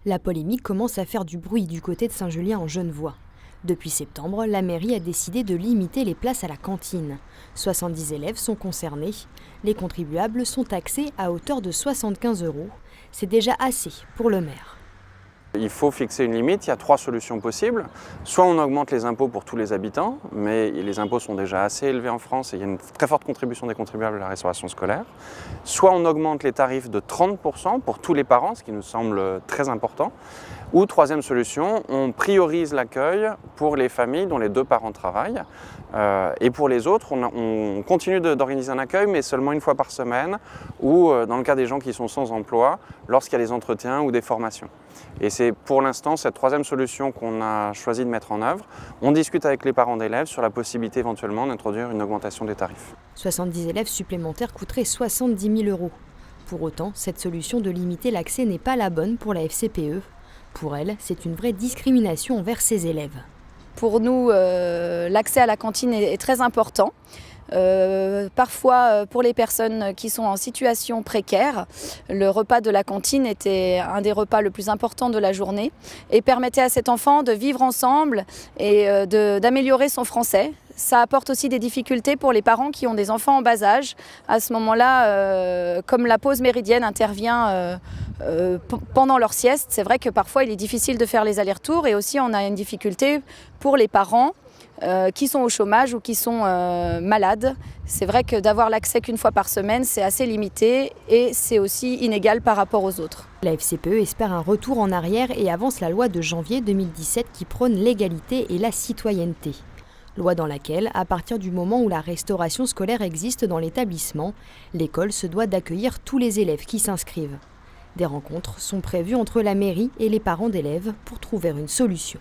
La polémique commence à faire du bruit du côté de Saint-Julien-en-Genevois. Depuis septembre, la mairie a décidé de limiter les places à la cantine. 70 élèves sont concernés. Les contribuables sont taxés à hauteur de 75 €. C'est déjà assez pour le maire. Il faut fixer une limite, il y a 3 solutions possibles. Soit on augmente les impôts pour tous les habitants, mais les impôts sont déjà assez élevés en France et il y a une très forte contribution des contribuables à la restauration scolaire. Soit on augmente les tarifs de 30% pour tous les parents, ce qui nous semble très important. Ou troisième solution, on priorise l'accueil pour les familles dont les 2 parents travaillent. Et pour les autres, on continue d'organiser un accueil, mais seulement une fois par semaine, ou dans le cas des gens qui sont sans emploi, lorsqu'il y a des entretiens ou des formations. Et c'est pour l'instant cette troisième solution qu'on a choisi de mettre en œuvre. On discute avec les parents d'élèves sur la possibilité éventuellement d'introduire une augmentation des tarifs. 70 élèves supplémentaires coûteraient 70 000 €. Pour autant, cette solution de limiter l'accès n'est pas la bonne pour la FCPE. Pour elle, c'est une vraie discrimination envers ses élèves. Pour nous, l'accès à la cantine est très important. Parfois, pour les personnes qui sont en situation précaire, le repas de la cantine était un des repas le plus importants de la journée et permettait à cet enfant de vivre ensemble et d'améliorer son français. Ça apporte aussi des difficultés pour les parents qui ont des enfants en bas âge. À ce moment-là, comme la pause méridienne intervient pendant leur sieste, c'est vrai que parfois il est difficile de faire les allers-retours et aussi on a une difficulté pour les parents qui sont au chômage ou qui sont malades. C'est vrai que d'avoir l'accès qu'une fois par semaine, c'est assez limité et c'est aussi inégal par rapport aux autres. La FCPE espère un retour en arrière et avance la loi de janvier 2017 qui prône l'égalité et la citoyenneté. Loi dans laquelle, à partir du moment où la restauration scolaire existe dans l'établissement, l'école se doit d'accueillir tous les élèves qui s'inscrivent. Des rencontres sont prévues entre la mairie et les parents d'élèves pour trouver une solution.